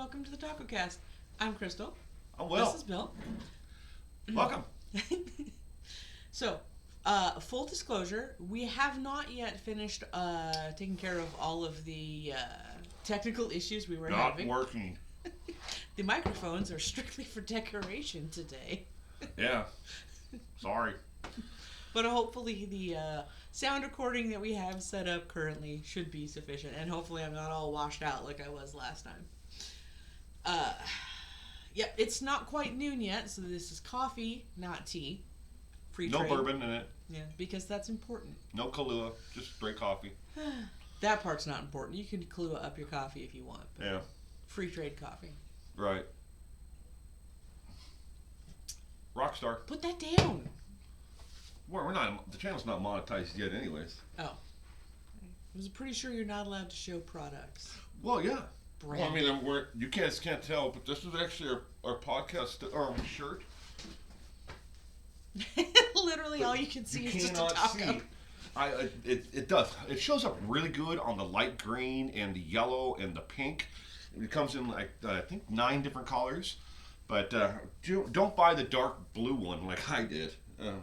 welcome to the Taco Cast. I'm Crystal. I'm Will. This is Bill. Welcome. So, full disclosure, we have not yet finished taking care of all of the technical issues we were having. Not working. The microphones are strictly for decoration today. Yeah. Sorry. But hopefully the sound recording that we have set up currently should be sufficient. And hopefully I'm not all washed out like I was last time. Yeah, it's not quite noon yet, so this is coffee, not tea. Free No trade. bourbon in it. Yeah, because that's important. No Kahlua. Just straight coffee. That part's not important. You can Kahlua up your coffee if you want. But Yeah. free trade coffee. Right. Rockstar. Put that down. We're not. The channel's not monetized yet, anyways. Oh. I was pretty sure you're not allowed to show products. Well, yeah. Brand. Well, I mean, you guys can't tell, but this is actually our podcast shirt. Literally, But all you can see you is just a cannot taco. see. It does. It shows up really good on the light green and the yellow and the pink. It comes in like I think 9 different colors, but don't buy the dark blue one like I did. You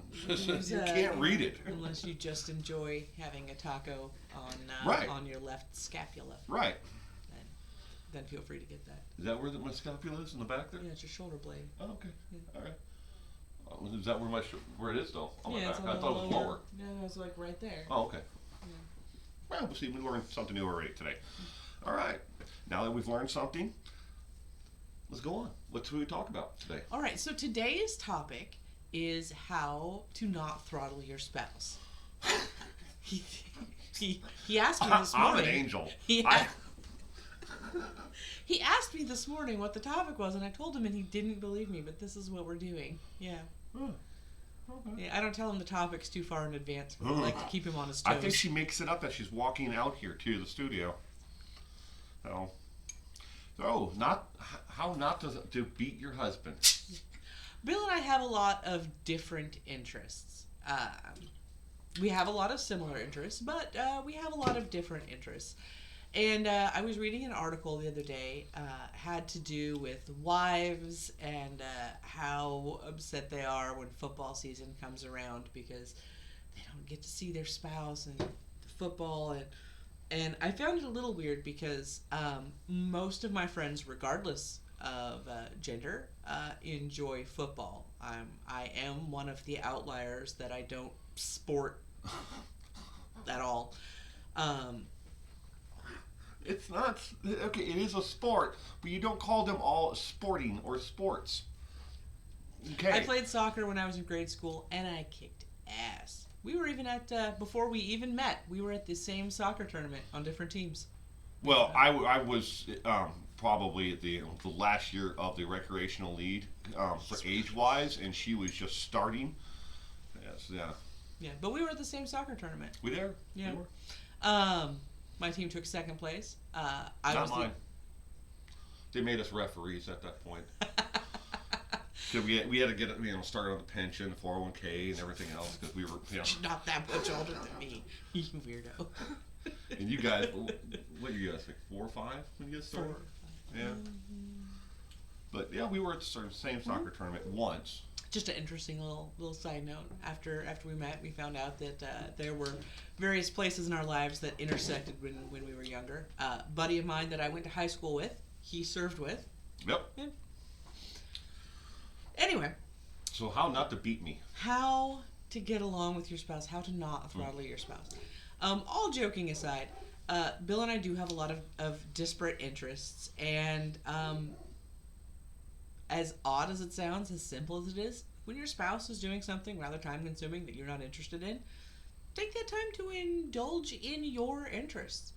can't read it unless you just enjoy having a taco on Right. on your left scapula. Right. Then feel free to get that. Is that where my scapula is in the back there? Yeah, it's your shoulder blade. Oh, okay. Yeah. All right. Is that where it is though? On my Yeah, it's back. on I the thought it was lower. No, it's like right there. Oh, okay. Yeah. Well, we'll see. We learned something new already today. All right. Now that we've learned something, let's go on. What should we talk about today? All right. So today's topic is how to not throttle your spouse. He asked me this morning. I'm an angel. He asked me this morning what the topic was, and I told him, and he didn't believe me. But this is what we're doing. Yeah. Oh, okay. Yeah, I don't tell him the topic's too far in advance. But I like to keep him on his toes. I think she makes it up as she's walking out here to the studio. So, how not to beat your husband. Bill and I have a lot of different interests. We have a lot of similar interests, but we have a lot of different interests. And I was reading an article the other day, had to do with wives and how upset they are when football season comes around because they don't get to see their spouse and the football. And I found it a little weird because most of my friends, regardless of gender, enjoy football. I am one of the outliers that I don't sport at all. It's not okay. It is a sport, but you don't call them all sporting or sports. Okay. I played soccer when I was in grade school, and I kicked ass. We were even at before we even met. We were at the same soccer tournament on different teams. Well, I was probably the last year of the recreational league for age-wise, and she was just starting. Yes, yeah. Yeah, but we were at the same soccer tournament. We there? Yeah. We were? My team took second place. Not mine. They made us referees at that point. Cause we had to get start on the pension, 401k, and everything else because we were Not that much older than me, you weirdo. And you guys, what are you guys, like 4 or 5 when you guys started? 4. Yeah. But yeah, we were at the same soccer tournament once. Just an interesting little side note. After we met, we found out that there were various places in our lives that intersected when we were younger. Buddy of mine that I went to high school with, he served with. Yep. Yeah. Anyway. So how not to beat me? How to get along with your spouse. How to not throttle your spouse. All joking aside, Bill and I do have a lot of disparate interests, and as odd as it sounds, as simple as it is, when your spouse is doing something rather time-consuming that you're not interested in, take that time to indulge in your interests.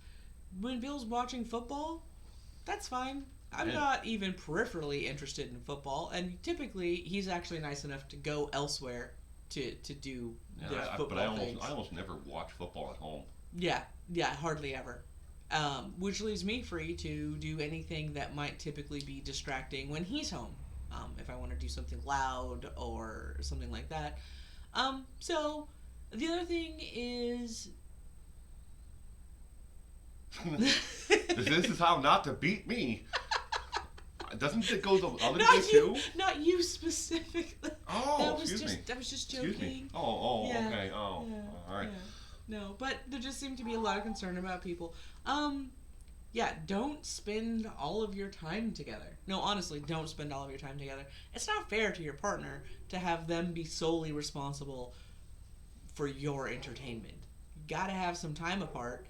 When Bill's watching football, that's fine. I'm not even peripherally interested in football, and typically he's actually nice enough to go elsewhere to do the football things. I almost never watch football at home. Yeah, hardly ever. Which leaves me free to do anything that might typically be distracting when he's home. If I want to do something loud or something like that. So, the other thing is... This is how not to beat me. Doesn't it go the other Not way you, too? not you specifically. Oh, That was just joking. Excuse me. Oh, Yeah, okay. Oh, yeah, all right. yeah. No, but there just seemed to be a lot of concern about people. Yeah, don't spend all of your time together. No, honestly, don't spend all of your time together. It's not fair to your partner to have them be solely responsible for your entertainment. You gotta have some time apart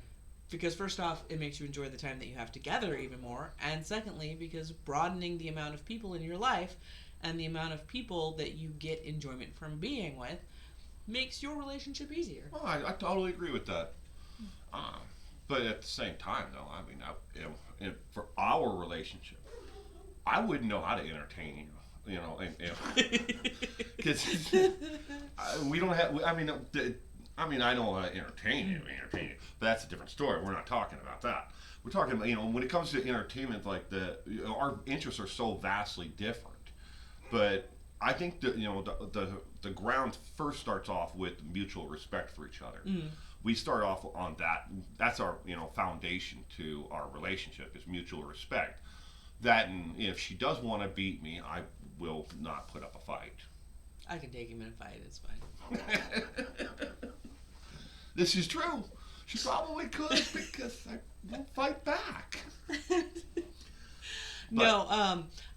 because, first off, it makes you enjoy the time that you have together even more. And secondly, because broadening the amount of people in your life and the amount of people that you get enjoyment from being with makes your relationship easier. Well, I totally agree with that. Uh, but at the same time, though, I mean, for our relationship, I wouldn't know how to entertain you. You know, because we don't have. I mean, I know how to entertain you, but that's a different story. We're not talking about that. We're talking about, when it comes to entertainment, like our interests are so vastly different. But I think that the ground first starts off with mutual respect for each other. Mm. We start off on that. That's our foundation to our relationship is mutual respect. That, and if she does want to beat me, I will not put up a fight. I can take him in a fight. It's fine. This is true. She probably could because I won't fight back. No,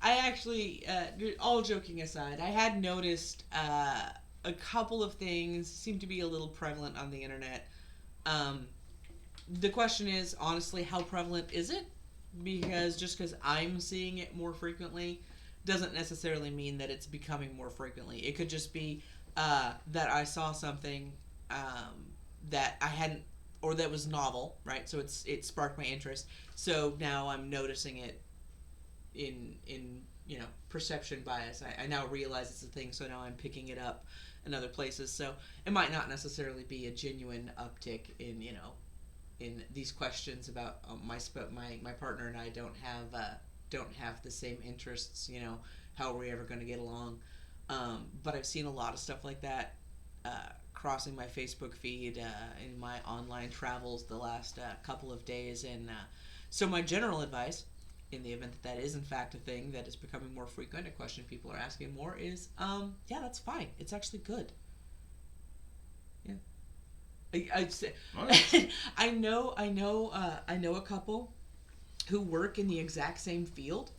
I actually, all joking aside, I had noticed a couple of things seem to be a little prevalent on the internet. The question is, honestly, how prevalent is it? Because just because I'm seeing it more frequently doesn't necessarily mean that it's becoming more frequently. It could just be that I saw something that I hadn't, or that was novel, right? So it sparked my interest. So now I'm noticing it in perception bias. I now realize it's a thing, so now I'm picking it up in other places. So it might not necessarily be a genuine uptick in in these questions about my partner and I don't have the same interests. How are we ever going to get along? But I've seen a lot of stuff like that crossing my Facebook feed in my online travels the last couple of days, and so my general advice, in the event that is in fact a thing that is becoming more frequent, a question people are asking more, is yeah, that's fine. It's actually good. Yeah. I'd say Right. I know a couple who work in the exact same field,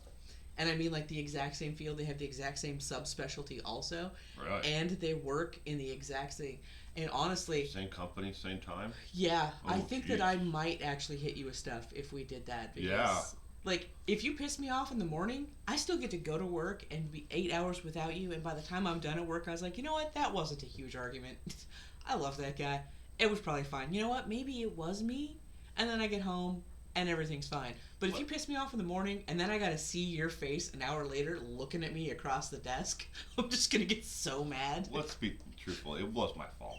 and I mean like the exact same field. They have the exact same subspecialty also, Right. and they work in the exact same. And honestly, Same company, same time. yeah, Oh, I think geez. that I might actually hit you with stuff if we did that. Because, Yeah. like, if you piss me off in the morning, I still get to go to work and be 8 hours without you. And by the time I'm done at work, I was like, you know what? That wasn't a huge argument. I love that guy. It was probably fine. You know what? Maybe it was me. And then I get home and everything's fine. But if you piss me off in the morning and then I gotta see your face an hour later looking at me across the desk, I'm just gonna get so mad. Let's be truthful. It was my fault.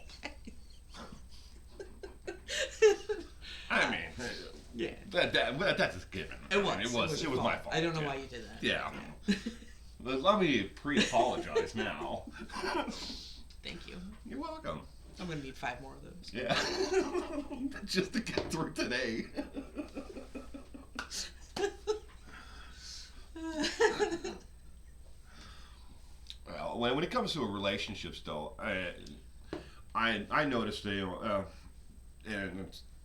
I mean, Yeah. that's a given. It was. I mean, it was my fault. I don't know why you did that. Yeah. Let me pre-apologize now. Thank you. You're welcome. I'm gonna need 5 more of those. Yeah. Just to get through today. Well, when it comes to relationships, though, I noticed and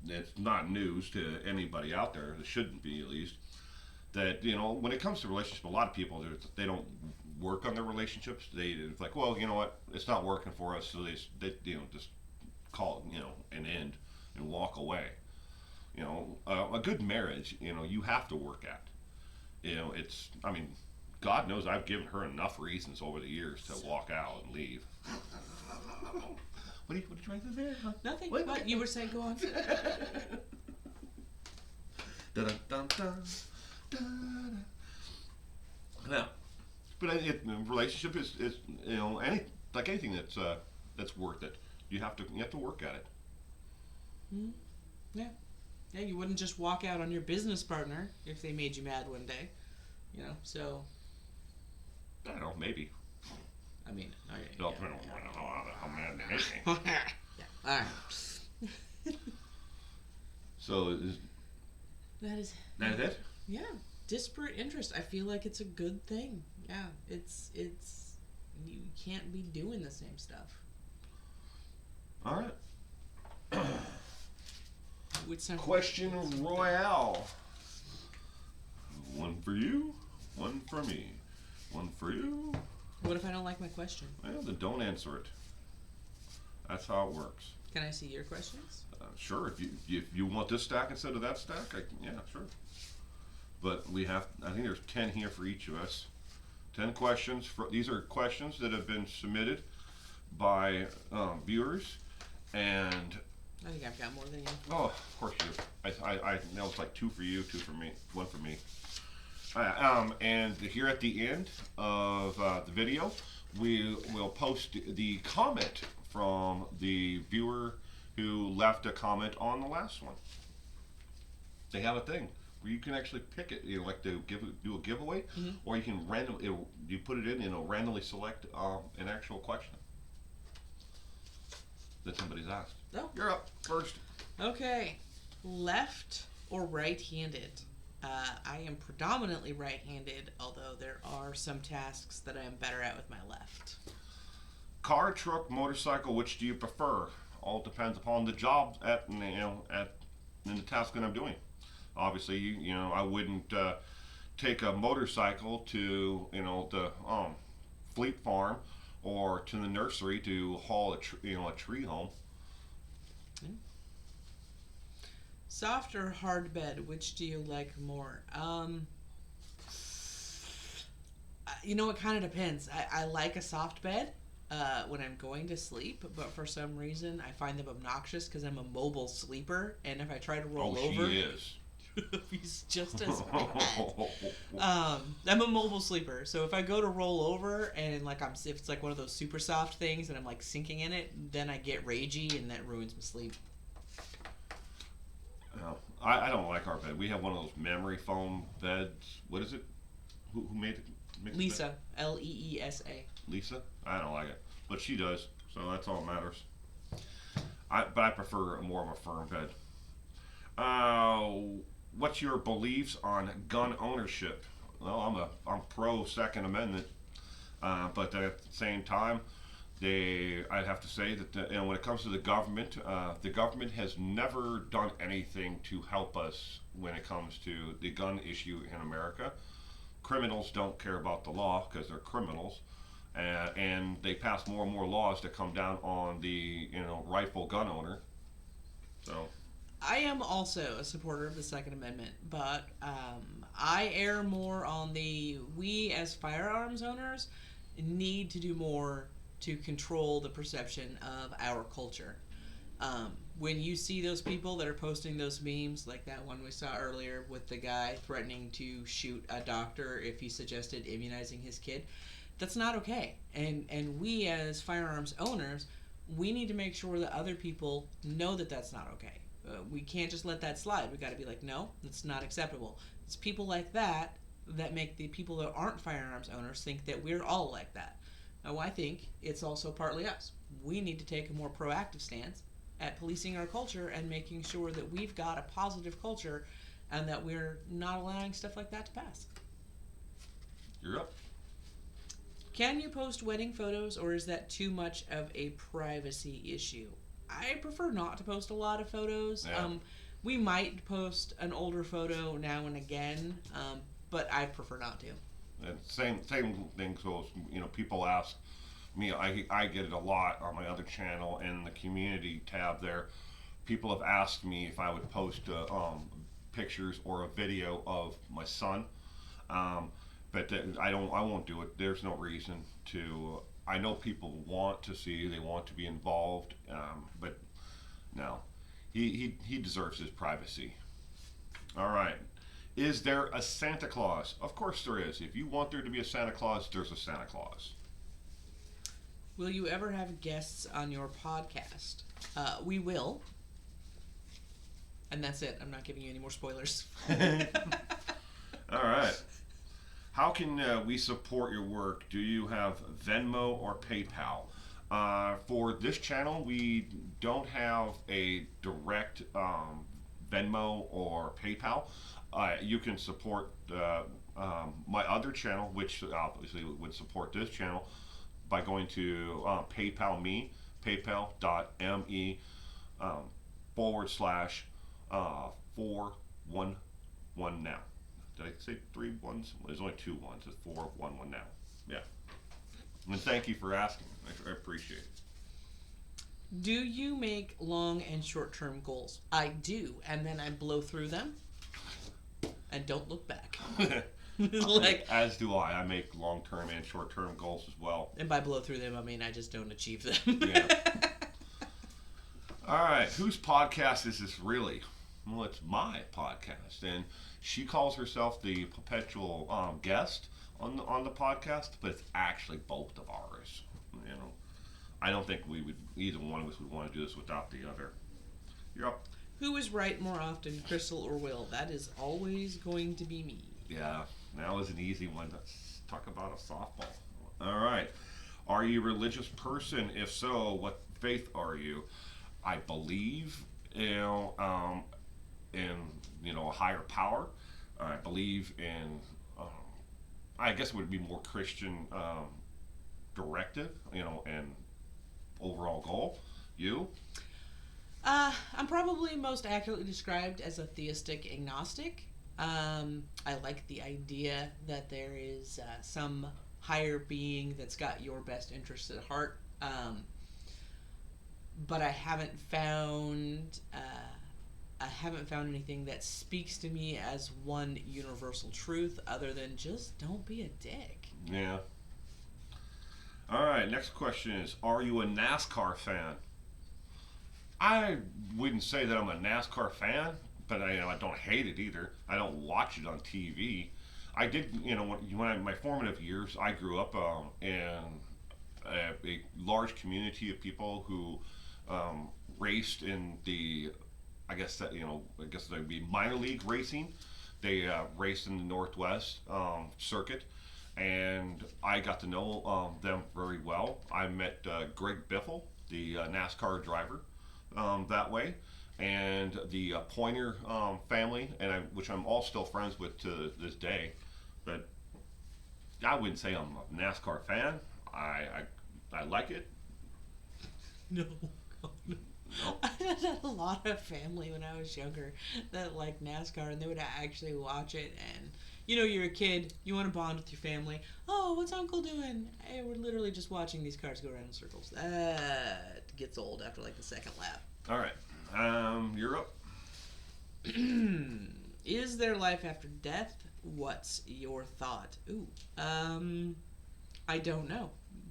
it's not news to anybody out there. It shouldn't be, at least. That when it comes to relationships, a lot of people they don't work on their relationships. It's like, well, you know what, it's not working for us, so they just call it an end and walk away. A good marriage, you have to work at. I mean, God knows I've given her enough reasons over the years to walk out and leave. What are you trying to say? Nothing. What you were saying? Go on. Now, but relationship is anything that's worth it. You have to work at it. Mm-hmm. Yeah. Yeah, you wouldn't just walk out on your business partner if they made you mad one day. So. I don't know, maybe. I mean, okay. How mad they make me. Yeah. All right. So That is it? Yeah. Disparate interest. I feel like it's a good thing. Yeah, it's you can't be doing the same stuff. All right. Which Question Royale. One for you, one for me. One for you. What if I don't like my question? Well, then don't answer it. That's how it works. Can I see your questions? Sure, if you want this stack instead of that stack, yeah, sure. But I think there's 10 here for each of us. 10 questions. These are questions that have been submitted by viewers, and I think I've got more than you. oh, of course you do. I know it's like 2 for you, 2 for me, 1 for me. And here at the end of the video, we will post the comment from the viewer who left a comment on the last one. They have a thing where you can actually pick it, like to do a giveaway, or you can you put it in and it'll randomly select an actual question that somebody's asked. Oh. You're up first. Okay, left or right-handed? I am predominantly right-handed, although there are some tasks that I am better at with my left. Car, truck, motorcycle, which do you prefer? All depends upon the job in the task that I'm doing. Obviously, I wouldn't take a motorcycle to the Fleet Farm or to the nursery to haul a tree home. Soft or hard bed, which do you like more? It kind of depends. I like a soft bed when I'm going to sleep, but for some reason I find them obnoxious because I'm a mobile sleeper, and if I try to roll over... she is. He's just as bad. I'm a mobile sleeper, so if I go to roll over and if it's like one of those super soft things and I'm like sinking in it, then I get ragey and that ruins my sleep. No, I don't like our bed. We have one of those memory foam beds. What is it? Who made it? Lisa, Leesa. Lisa? I don't like it, but she does, so that's all that matters. But I prefer more of a firm bed. What's your beliefs on gun ownership? Well, I'm pro Second Amendment, but at the same time, I'd have to say that when it comes to the government has never done anything to help us when it comes to the gun issue in America. Criminals don't care about the law because they're criminals, and they pass more and more laws that come down on the rightful gun owner. So. I am also a supporter of the Second Amendment, but I err more on we as firearms owners need to do more to control the perception of our culture. When you see those people that are posting those memes, like that one we saw earlier with the guy threatening to shoot a doctor if he suggested immunizing his kid, that's not okay. And we as firearms owners, we need to make sure that other people know that that's not okay. We can't just let that slide. We got to be like, no, that's not acceptable. It's people like that make the people that aren't firearms owners think that we're all like that. Now, I think it's also partly us. We need to take a more proactive stance at policing our culture and making sure that we've got a positive culture and that we're not allowing stuff like that to pass. You're up. Can you post wedding photos, or is that too much of a privacy issue? I prefer not to post a lot of photos. Yeah. We might post an older photo now and again, but I prefer not to. And same thing. So people ask me. I get it a lot on my other channel in the community tab there. People have asked me if I would post pictures or a video of my son, but I won't do it. There's no reason to. I know people want to see, they want to be involved, but no, he deserves his privacy. All right. Is there a Santa Claus? Of course there is. If you want there to be a Santa Claus, there's a Santa Claus. Will you ever have guests on your podcast? We will. And that's it. I'm not giving you any more spoilers. All right. How can we support your work? Do you have Venmo or PayPal? For this channel, we don't have a direct Venmo or PayPal. You can support my other channel, which obviously would support this channel, by going to PayPal me, paypal.me / 411 now. Did I say 3 ones? There's only 2 ones. It's 411 now. Yeah. And thank you for asking. I appreciate it. Do you make long and short-term goals? I do, and then I blow through them and don't look back. Like, as do I. I make long-term and short-term goals as well. And by blow through them, I mean I just don't achieve them. Yeah. All right. Whose podcast is this really? Well, it's my podcast, and she calls herself the perpetual guest on the podcast, but it's actually both of ours. You know, I don't think either one of us would want to do this without the other. You're up. Who is right more often, Crystal or Will? That is always going to be me. Yeah, that was an easy one. Let's talk about a softball. All right. Are you a religious person? If so, what faith are you? I believe, in a higher power. I believe in, I guess it would be more Christian directive, and overall goal. You? I'm probably most accurately described as a theistic agnostic. I like the idea that there is some higher being that's got your best interests at heart. But I haven't found anything that speaks to me as one universal truth other than just don't be a dick. Yeah. All right, next question is, are you a NASCAR fan? I wouldn't say that I'm a NASCAR fan, but I don't hate it either. I don't watch it on TV. I did, when my formative years, I grew up in a large community of people who raced in the, I guess that would be minor league racing. They raced in the Northwest circuit, and I got to know them very well. I met Greg Biffle, the NASCAR driver, that way, and the Pointer family, which I'm all still friends with to this day. But I wouldn't say I'm a NASCAR fan. I like it. No. I had a lot of family when I was younger that liked NASCAR, and they would actually watch it. And you're a kid, you want to bond with your family. Oh, what's Uncle doing? Hey, we're literally just watching these cars go around in circles. That gets old after like the second lap. All right, you're up. Is there life after death? What's your thought? I don't know.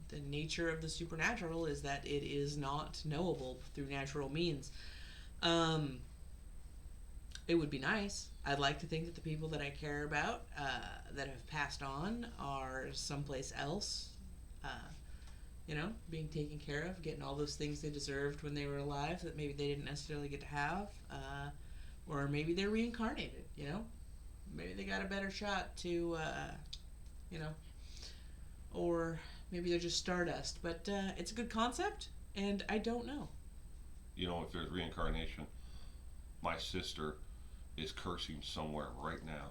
The nature of the supernatural is that it is not knowable through natural means. It would be nice. I'd like to think that the people that I care about that have passed on are someplace else, being taken care of, getting all those things they deserved when they were alive that maybe they didn't necessarily get to have, or maybe they're reincarnated, Maybe they got a better shot to, or maybe they're just stardust. But it's a good concept, and I don't know. If there's reincarnation, my sister is cursing somewhere right now.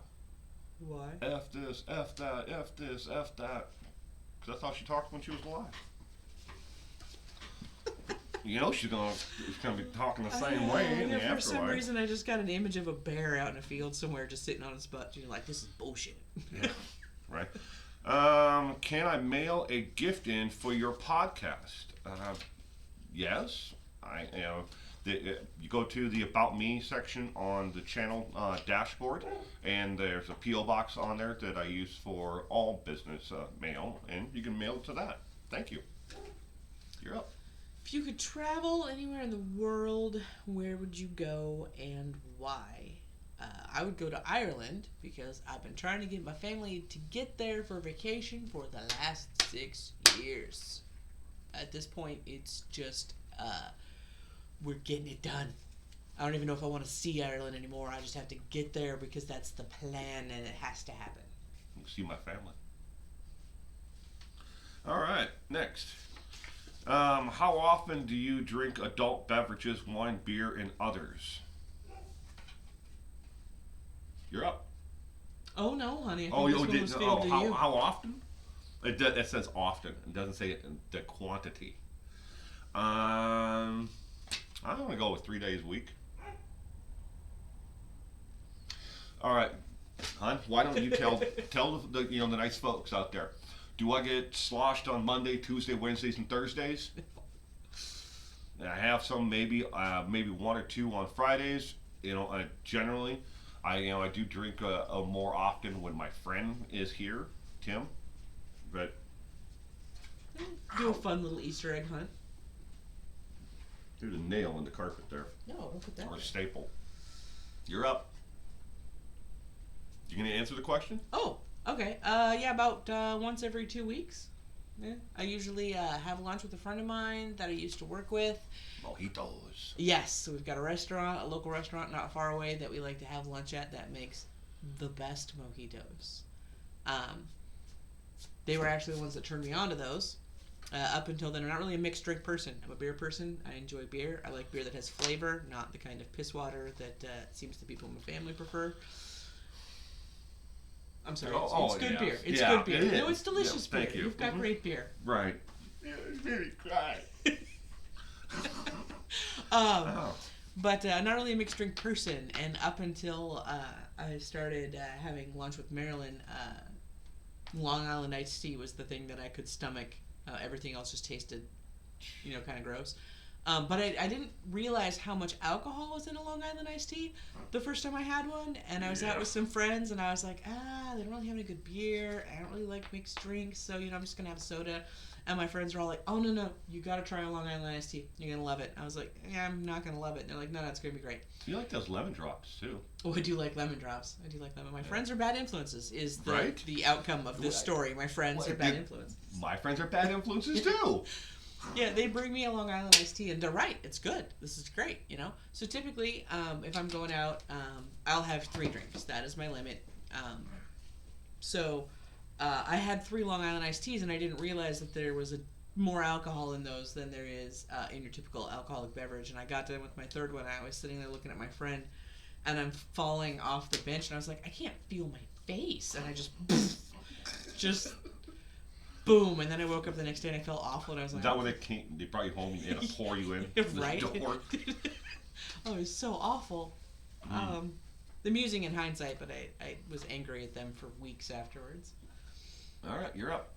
Why? F this, F that, F this, F that. Because that's how she talked when she was alive. She's gonna be talking the same way in the afterlife. For some reason, I just got an image of a bear out in a field somewhere, just sitting on its butt. You're like, this is bullshit. Yeah, right. Can I mail a gift in for your podcast? Yes. You go to the About Me section on the channel dashboard, and there's a P.O. box on there that I use for all business mail, and you can mail it to that. Thank you. You're up. If you could travel anywhere in the world, where would you go and why? I would go to Ireland because I've been trying to get my family to get there for vacation for the last 6 years. At this point, it's just, we're getting it done. I don't even know if I want to see Ireland anymore. I just have to get there because that's the plan and it has to happen. See my family. All right, next. How often do you drink adult beverages, wine, beer, and others? You're up. Oh no, honey. I think Oh, this you one did. was Oh, failed to you. how often? It says often. It doesn't say the quantity. I'm gonna go with 3 days a week. All right, hon. Why don't you tell the nice folks out there? Do I get sloshed on Monday, Tuesday, Wednesdays, and Thursdays? And I have some maybe one or two on Fridays. Generally, I do drink more often when my friend is here, Tim. But Do a fun little Easter egg hunt. there's a nail in the carpet there, No, don't put that or a there. staple. You're up. You gonna answer the question? Oh, okay. Yeah, about once every 2 weeks. Yeah. I usually have lunch with a friend of mine that I used to work with. Mojitos. Yes, so we've got a local restaurant not far away that we like to have lunch at that makes the best mojitos. They were actually the ones that turned me on to those. Up until then, I'm not really a mixed drink person. I'm a beer person. I enjoy beer. I like beer that has flavor, not the kind of piss water that seems the people in my family prefer. I'm sorry. It's good beer. It's good beer. It No, is. it's delicious beer. Thank you. You've got great beer. Right. Yeah, it's very dry. But I'm not really a mixed drink person, and up until I started having lunch with Marilyn, Long Island iced tea was the thing that I could stomach. Everything else just tasted, kind of gross. But I didn't realize how much alcohol was in a Long Island iced tea the first time I had one, and I was out with some friends, and I was like, they don't really have any good beer. I don't really like mixed drinks, so I'm just gonna have soda. And my friends are all like, oh no, you gotta try a Long Island iced tea. You're gonna love it. I was like, yeah, I'm not gonna love it. And they're like, no, it's gonna be great. You like those lemon drops too? Oh, I do like lemon drops. I do like lemon. My friends are bad influences. Is Right? the outcome of this story? My friends are bad influences. My friends are bad influences too. Yeah, they bring me a Long Island iced tea, and they're right. It's good. This is great, So typically, if I'm going out, I'll have 3 drinks. That is my limit. I had 3 Long Island iced teas, and I didn't realize that there was more alcohol in those than there is in your typical alcoholic beverage. And I got done with my 3rd one, and I was sitting there looking at my friend, and I'm falling off the bench, and I was like, I can't feel my face. And I just boom, and then I woke up the next day and I felt awful, and I was like, Is that when they brought you home and to pour you in? Right? The door? Oh, it was so awful. Amusing in hindsight, but I was angry at them for weeks afterwards. All right, you're up.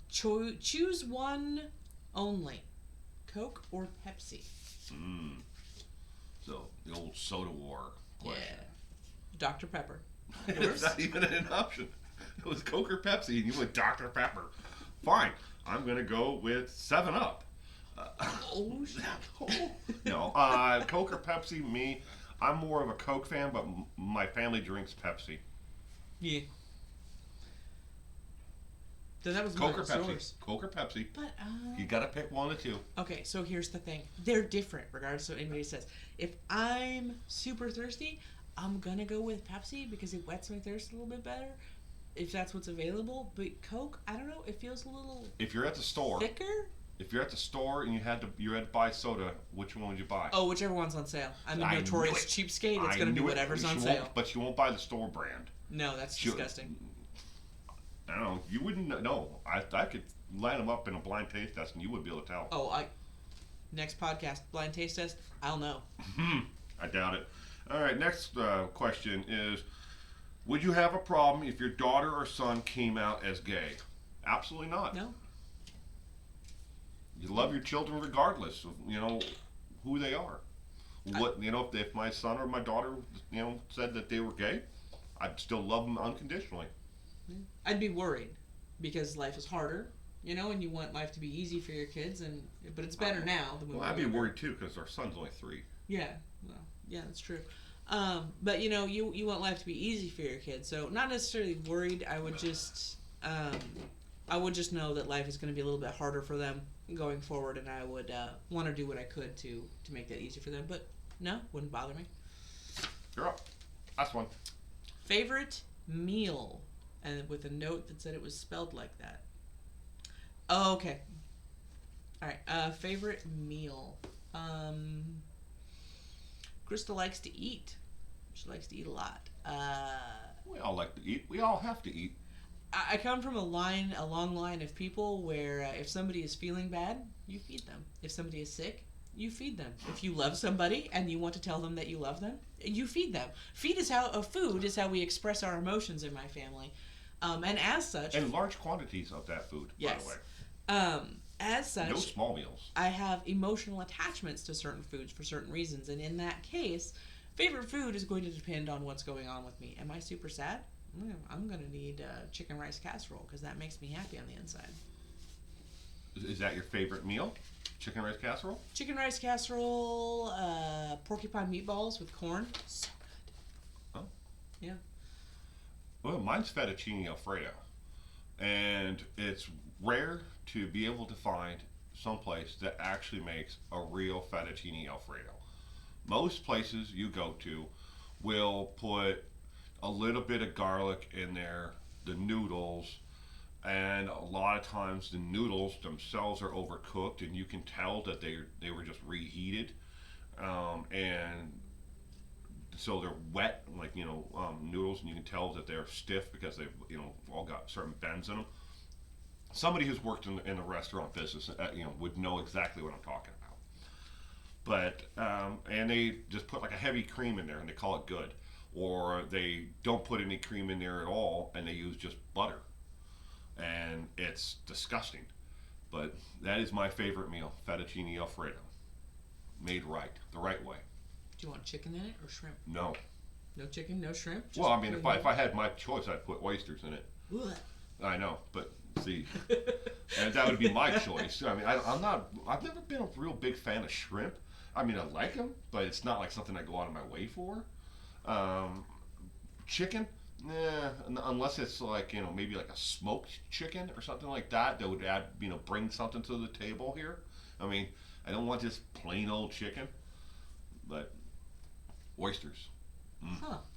Choose one only. Coke or Pepsi? So, the old soda war question. Yeah. Dr. Pepper. It's not even an option. It was Coke or Pepsi, and you went Dr. Pepper. Fine. I'm going to go with 7-Up. Oh, shit. No, Coke or Pepsi, me, I'm more of a Coke fan, but my family drinks Pepsi. Yeah. So that was Coke or Pepsi. source. Coke or Pepsi. But, you got to pick one or two. Okay, so here's the thing. They're different, regardless of what anybody says. If I'm super thirsty, I'm going to go with Pepsi because it wets my thirst a little bit better. If that's what's available. But Coke, I don't know, it feels a little If you're at the store, thicker. If you're at the store and you had to buy soda, which one would you buy? Oh, whichever one's on sale. I'm a notorious cheapskate. It's going to be whatever's on sale. But you won't buy the store brand. No, that's disgusting. I don't know. You wouldn't know. I could line them up in a blind taste test and you would be able to tell. Oh, next podcast, blind taste test, I'll know. I doubt it. All right, next question is, would you have a problem if your daughter or son came out as gay? Absolutely not. No. You love your children regardless of, who they are. If my son or my daughter, said that they were gay, I'd still love them unconditionally. I'd be worried because life is harder, and you want life to be easy for your kids, but it's better now than when I'd be worried too because our son's only 3. Yeah, well, yeah, that's true. But you want life to be easy for your kids, so not necessarily worried. I would just know that life is going to be a little bit harder for them going forward, and I would want to do what I could to make that easy for them. But no, wouldn't bother me. You're up. Last one. Favorite meal, and with a note that said it was spelled like that. Oh, okay. All right. Favorite meal. Krista likes to eat. She likes to eat a lot. We all like to eat. We all have to eat. I come from a long line of people where if somebody is feeling bad, you feed them. If somebody is sick, you feed them. If you love somebody and you want to tell them that you love them, you feed them. Food is how we express our emotions in my family, and as such, and large quantities of that food. Yes. By the way, as such, no small meals. I have emotional attachments to certain foods for certain reasons, and in that case, favorite food is going to depend on what's going on with me. Am I super sad? I'm going to need chicken rice casserole because that makes me happy on the inside. Is that your favorite meal? Chicken rice casserole? Chicken rice casserole, porcupine meatballs with corn. So good. Oh. Yeah. Well, mine's fettuccine Alfredo. And it's rare to be able to find someplace that actually makes a real fettuccine Alfredo. Most places you go to will put a little bit of garlic in there, the noodles, and a lot of times the noodles themselves are overcooked, and you can tell that they were just reheated, and so they're wet, like noodles, and you can tell that they're stiff because they've all got certain bends in them. Somebody who's worked in the restaurant business, would know exactly what I'm talking about. But and they just put like a heavy cream in there, and they call it good. Or they don't put any cream in there at all, and they use just butter, and it's disgusting. But that is my favorite meal, fettuccine Alfredo, made right, the right way. Do you want chicken in it or shrimp? No. No chicken, no shrimp? Well, I mean, if I had my choice, I'd put oysters in it. Ugh. I know, but see, and that would be my choice. I mean, I've never been a real big fan of shrimp. I mean, I like them, but it's not like something I go out of my way for. Chicken, unless it's like maybe like a smoked chicken or something like that would add bring something to the table here. I mean, I don't want just plain old chicken, but oysters.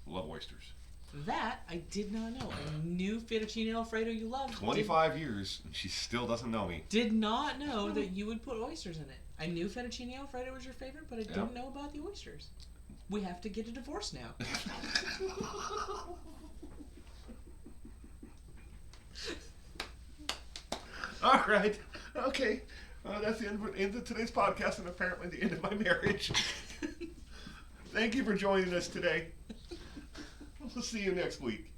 Love oysters. That I did not know. I knew fettuccine Alfredo you loved. 25 years and she still doesn't know me. Did not know that you would put oysters in it. I knew fettuccine Alfredo was your favorite, but I didn't know about the oysters. We have to get a divorce now. All right. Okay. That's the end of today's podcast, and apparently the end of my marriage. Thank you for joining us today. We'll see you next week.